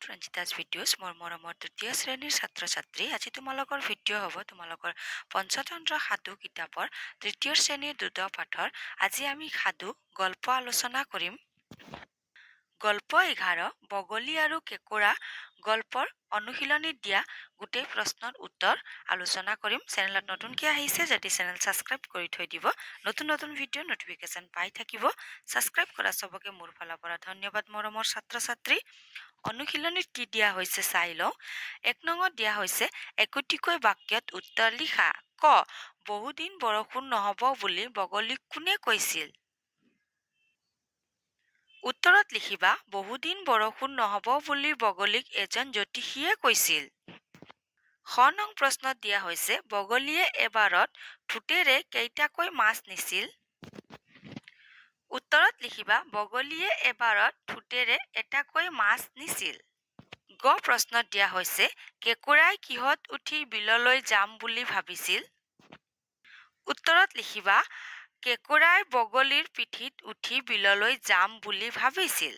ৰঞ্জিতাস videos মোৰ মৰমৰ তৃতীয় শ্ৰেণীৰ ছাত্ৰ ছাত্ৰী আজি তোমালোকৰ ভিডিঅ' হ'ব তোমালোকৰ পঞ্চতন্ত্ৰ সাধু কিতাপৰ তৃতীয় শ্ৰেণীৰ দ্ৰুত পাঠৰ আজি আমি সাধু গল্প আলোচনা কৰিম গল্প 11 বগলী আৰু কেঁকোৰা গল্পৰ অনুশীলনীত দিয়া গোটেই প্ৰশ্নৰ উত্তৰ আলোচনা কৰিম চেনেলত নতুনকৈ আহিছে যদি চেনেল সাবস্ক্ৰাইব কৰি থৈ দিব নতুন নতুন ভিডিঅ' নটিফিকেশ্যন পাই থাকিব সাবস্ক্ৰাইব কৰা সবকে মোৰ ফালৰ পৰা ধন্যবাদ মৰমৰ ছাত্ৰ ছাত্ৰী অনুশীলনীত কি দিয়া হৈছে চাই লওঁ 1 নঙত দিয়া হৈছে একোটিকৈ বাক্যত উত্তৰ লিখা ক বহুদিন বৰষুণ নহব বুলি বগলীক কোনে কৈছিল উত্তৰত লিখিবা বহুদিন বৰষুণ নহব বুলি বগলীক এজন জ্যোতিষীয়ে কৈছিল খ নং প্ৰশ্নত দিয়া হৈছে বগলীয়ে এবাৰত ঠোঁটেৰে কেইটাকৈ মাছ নিছিল উত্তৰত লিখিবা বগলীয়ে এবাৰত ঠোঁটেৰে এটাকৈ মাছ নিছিল গ প্ৰশ্নত দিয়া হৈছে কেঁকোৰাই কিহত উঠি বিললৈ যাম বুলি ভাবিছিল উত্তৰত লিখিবা কেঁকোৰাই বগলীৰ পিঠিত উঠি বিললৈ যাম বুলি ভাবিছিল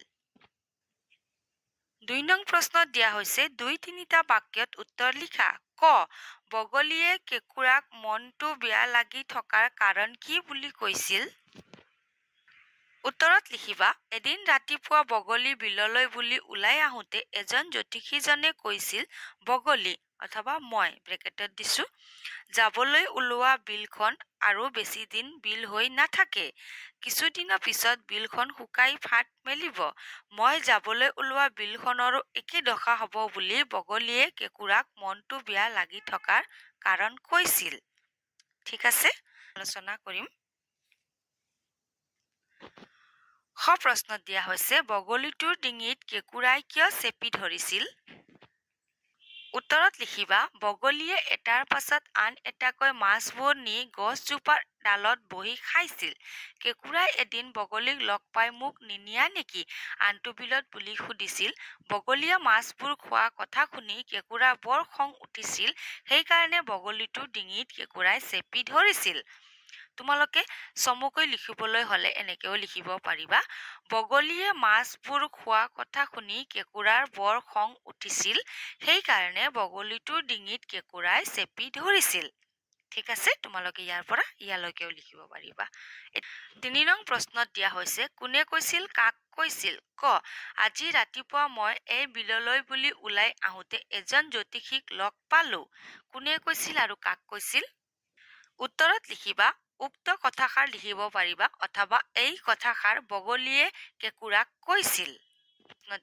2 নং প্ৰশ্নত দিয়া হৈছে 2-3টা বাক্যত উত্তৰ লিখা ক বগলীয়ে কেঁকোৰাক মনটো বেয়া লাগি থকাৰ কাৰণ কি বুলি কৈছিল উত্তৰত লিখিবা এদিন ৰাতিপুৱা বগলী বিললৈ বুলি ওলাই আহোতে এজন জ্যোতিষীজনে কৈছিল বগলী অথবা মই ব্ৰেকেটত দিছো যাবলৈ ওলোৱা বিলখন আৰু বেছি দিন বিল হৈ নাথাকে কিছুদিনৰ পিছত বিলখন শুকাই ফাট মেলিব মই যাবলৈ ওলোৱা বিলখনৰো একে দশা হ'ব বুলি বগলীয়ে কেঁকোৰাক মনটো বেয়া লাগি থকাৰ কাৰণ কৈছিল ঠিক আছে আলোচনা কৰিম খ প্ৰশ্নত দিয়া হৈছে বগলীটোৰ ডিঙিত কেঁকোৰাই কিয় চেপি ধৰিছিল উত্তৰত লিখিবা বগলীয়ে এটাৰ পাছত আন এটাকৈ মাছবোৰ নি গছজোপাৰ ডালত বহি খাইছিল কেঁকোৰাই এদিন বগলীক লগ পাই মোক নিনিয়া নেকি আনটো বিলত বুলি সুধিছিল বগলীয়ে মাছবোৰ খোৱা কথা শুনি কেঁকোৰা বৰ খং উঠিছিল সেইকাৰণে বগলীটোৰ ডিঙিত কেঁকোৰাই চেপি ধৰিছিল তোমালোকে চমুকৈ লিখিবলৈ হলে এনেকেও লিখিব পাৰিবা বগলীয়ে মাছবোৰ খোৱা কথা শুনি কেঁকোৰাৰ বৰ খং উঠিছিল সেইকাৰণে বগলীটোৰ ডিঙিত কেঁকোৰাই চেপি ধৰিছিল ঠিক আছে তোমালোকে ইয়াৰ পৰা ইয়ালৈকেও লিখিব পাৰিবা 3 নং প্ৰশ্নত দিয়া হৈছে কোনে কৈছিল কাক কৈছিল ক আজি ৰাতিপুৱা মই এই বিললৈ বুলি ওলাই আহোতে এজন জ্যোতিষীক লগ পালো কোনে কৈছিল আৰু কাক কৈছিল উত্তৰত লিখিবা উক্ত কথাষাৰ লিখিব পাৰিবা অথবা এই কথাষাৰ বগলীয়ে কেঁকোৰাক কৈছিল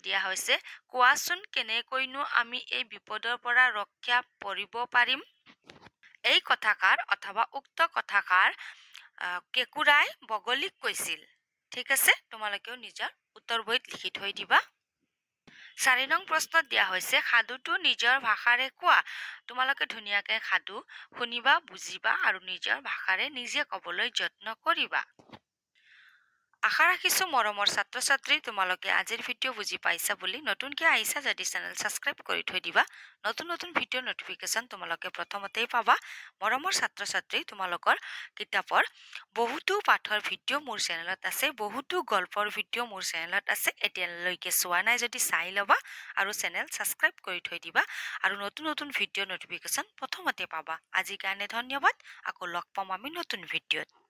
দিয়া হৈছে কোৱাচোন কেনেকৈনো আমি এই বিপদৰ পৰা ৰক্ষা পৰিব পাৰিম এই কথাষাৰ অথবা উক্ত কথাষাৰ কেঁকোৰাই বগলীক কৈছিল ঠিক আছে তোমালোকেও নিজৰ উত্তৰ বহীত লিখি থৈ দিবা 4 নং প্ৰশ্নত দিয়া হৈছে সাধুটো নিজৰ ভাষাৰে কোৱা তোমালোকে ধুনীয়াকৈ সাধু শুনিবা বুজিবা আৰু নিজৰ ভাষাৰে নিজে ক'বলৈ যত্ন কৰিবা আশা ৰাখিছো মৰমৰ ছাত্ৰ ছাত্ৰী তোমালোকে আজিৰ ভিডিঅ' বুজি পাইছা বুলি নতুনকৈ আহিছা যদি চেনেল সাবস্ক্ৰাইব কৰি থৈ দিবা নতুন নতুন ভিডিঅ' নটিফিকেশ্যন তোমালোকে প্ৰথমতেই পাবা মৰমৰ ছাত্ৰ ছাত্ৰী তোমালোকৰ কিতাপৰ বহুতো পাঠৰ ভিডিঅ' মোৰ চেনেলত আছে বহুতো গল্পৰ ভিডিঅ' মোৰ চেনেলত আছে এতিয়ালৈকে চোৱা নাই যদি চাই ল'বা আৰু চেনেল সাবস্ক্ৰাইব কৰি থৈ দিবা আৰু নতুন নতুন ভিডিঅ' নটিফিকেশ্যন প্ৰথমতে পাবা আজিৰ কাৰণে ধন্যবাদ আকৌ লগ পাম আমি নতুন ভিডিঅ'ত